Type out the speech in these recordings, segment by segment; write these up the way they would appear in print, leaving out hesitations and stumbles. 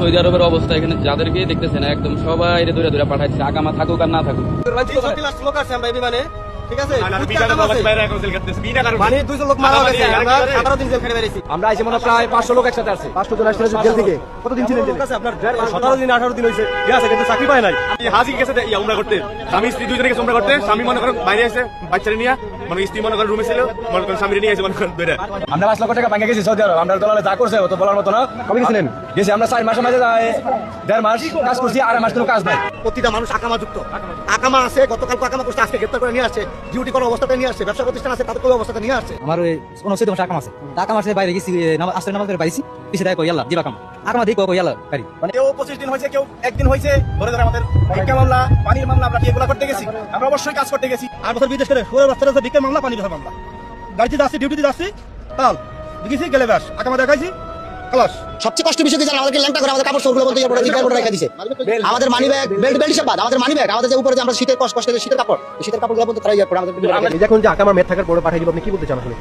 Saudi আরবের অবস্থা এখানে যাদেরকে দেখতেছেন একদম সবাই দূরে দূরে পাঠাইছে, আকামা থাকুক আর না থাকুক। আমরা আইসি মনে প্রায় 500 লোক একসাথে আছে। 500 জন আসলে জেল থেকে কতদিন ছিলেন? আপনার 17 দিন 18 দিন হয়েছে, ঠিক আছে, কিন্তু চাকরি পায় নাই। হাজি গেছে উমরা করতে, স্বামী স্ত্রী দুজনে গেছে উমরা করতে। স্বামী মনে করেন বাইরে আছে বাচ্চারা নিয়ে, মানে স্ত্রী মনে করেন রুমে ছিল, মনে করেন স্বামী নিয়ে আছে মনে করেন বেড়ে। আমরা 5 লক্ষ টাকা ভাঙে গেছি সৌদি আরব। আমরা দলালে যা করছে তো বলার মতো না। কবে গেছিলেন? গেছি আমরা 4 মাসের মাঝে 1.5 মাস কাজ করছি, আর মাস কোনো কাজ নাই। প্রতিটা মানুষ আকামা যুক্ত, আকামা আছে, গতকাল আকামা করছে, আজকে গ্রেফতার করে নিয়ে আসছে, ডিউটি করার অবস্থাতে নিয়ে আসছে, ব্যবসা প্রতিষ্ঠান আছে তাদের কোনো অবস্থাতে নিয়ে আসছে। আমার ওই 29 মাসে আকাম আছে, আকাম আছে, বাইরে গেছি আসলে নামাজ করে পাইছি, পিছে দেয় কই আল্লাহ দিবা কাম আকামা দেই কই আল্লাহ গাড়ি মানে কেউ 25 দিন হয়েছে, কেউ 1 দিন হয়েছে। ধরে ধরে আমাদের ভিক্ষা মামলা, পানির মামলা, আমরা কি এগুলা করতে গেছি? আমরা অবশ্যই কাজ করতে গেছি। 8 বছর বিদেশ করে ওর বাচ্চারা ভিক্ষার মামলা, পানির মামলা, গাড়িতে যাচ্ছি, ডিউটিতে যাচ্ছি, তাল দেখেছি গেলে ব্যাস আকামা দেখাইছি খালাস। সবচেয়ে কষ্ট বিষয় কি জানেন? আমাদেরকে ল্যাংটা করে আমাদের কাপড় চোপড় বলতে রেখে দিছে। আমাদের মানি ব্যাগ, বেল্ট হিসাব বাদ, আমাদের মানি ব্যাগ, আমাদের যে উপরে যে আমরা শীতের কষ্ট শীতের কাপড়গুলো বলতে তারা করে আমাদের। যখন যে আকামা মেট থাকার পরে পাঠাই দিব, আপনি কি বলতে চান আসলে?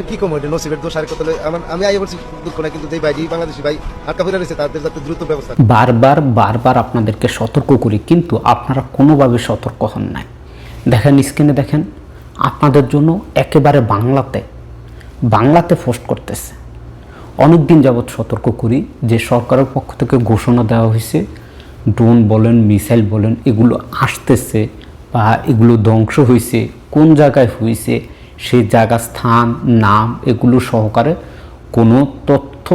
কি কম এটা নসিবের দোষ আর কত? আমি আই বলছি দুঃখ না, কিন্তু যে ভাই বাংলাদেশি ভাই আটকা ফিরে রয়েছে তাদের যাতে দ্রুত ব্যবস্থা। বারবার আপনাদেরকে সতর্ক করি, কিন্তু আপনারা কোনোভাবে সতর্ক হন নাই। দেখেন স্ক্রিনে দেখেন, আপনাদের জন্য একেবারে বাংলাতে পোস্ট করতেছে। অনেক দিন যাবৎ সতর্ক করি যে সরকারের পক্ষ থেকে ঘোষণা দেওয়া হয়েছে, ড্রোন বলেন, মিসাইল বলেন, এগুলো আসতেছে বা এগুলো ধ্বংস হয়েছে, কোন জায়গায় হয়েছে সেই জায়গা, স্থান, নাম এগুলো সহকারে কোনো তথ্য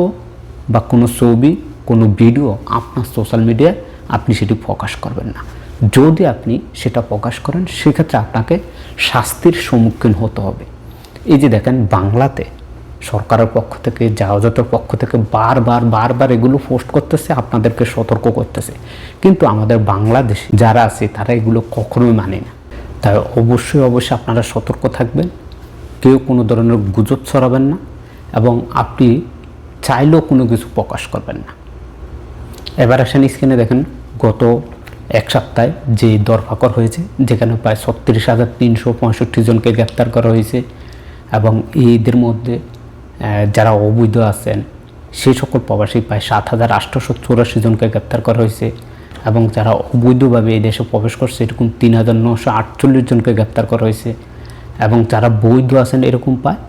বা কোনো ছবি, কোনো ভিডিও আপনার সোশ্যাল মিডিয়ায় আপনি সেটি প্রকাশ করবেন না। যদি আপনি সেটা প্রকাশ করেন সেক্ষেত্রে আপনাকে শাস্তির সম্মুখীন হতে হবে। এই যে দেখেন, বাংলাতে সরকারের পক্ষ থেকে, জাহাজতের পক্ষ থেকে বারবার এগুলো পোস্ট করতেছে, আপনাদেরকে সতর্ক করতেছে, কিন্তু আমাদের বাংলাদেশে যারা আছে তারা এগুলো কখনোই মানে না। তাই অবশ্যই আপনারা সতর্ক থাকবেন, কেউ কোনো ধরনের গুজব ছড়াবেন না, এবং আপনি চাইলেও কোনো কিছু প্রকাশ করবেন না। এবার আসেন স্ক্রিনে দেখেন, গত 1 সপ্তাহে যে ধরপাকড় হয়েছে, যেখানে প্রায় 36,365 জনকে গ্রেপ্তার করা হয়েছে, এবং এদের মধ্যে যারা অবৈধ আছেন সেই সকল প্রবাসী প্রায় 7,884 জনকে গ্রেপ্তার করা হয়েছে, এবং যারা অবৈধভাবে এই দেশে প্রবেশ করছে এরকম 3,948 জনকে গ্রেপ্তার করা হয়েছে, এবং যারা বৈধ আছেন এরকম প্রায়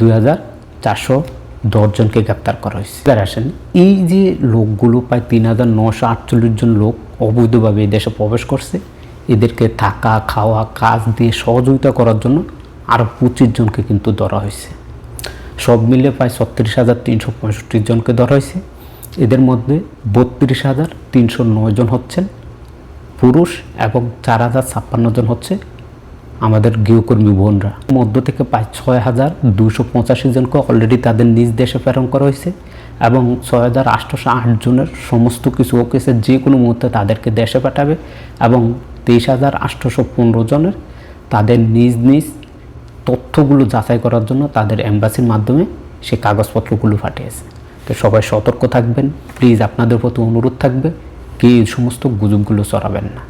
2,410 জনকে গ্রেপ্তার করা হয়েছে। এবার আসেন, এই যে লোকগুলো প্রায় 3,948 জন লোক অবৈধভাবে এই দেশে প্রবেশ করছে, এদেরকে থাকা, খাওয়া, কাজ দিয়ে সহযোগিতা করার জন্য আরও 25 জনকে কিন্তু ধরা হয়েছে। সব মিলে প্রায় 36,365 জনকে ধরা হয়েছে। এদের মধ্যে 32,309 জন হচ্ছেন পুরুষ, এবং 4,056 জন হচ্ছে আমাদের গৃহকর্মী বোনরা। মধ্য থেকে প্রায় 6,285 জনকে অলরেডি তাদের নিজ দেশে প্রেরণ করা হয়েছে, এবং 6,808 জনের সমস্ত কিছু ওকেছে, যে কোনো মুহূর্তে তাদেরকে দেশে পাঠাবে, এবং 23,815 জনের তাদের নিজ তথ্যগুলো যাচাই করার জন্য তাদের এম্বাসির মাধ্যমে সে কাগজপত্রগুলো পাঠিয়েছে। তো সবাই সতর্ক থাকবেন প্লিজ, আপনাদের প্রতি অনুরোধ থাকবে কি এই সমস্ত গুজবগুলো ছড়াবেন না।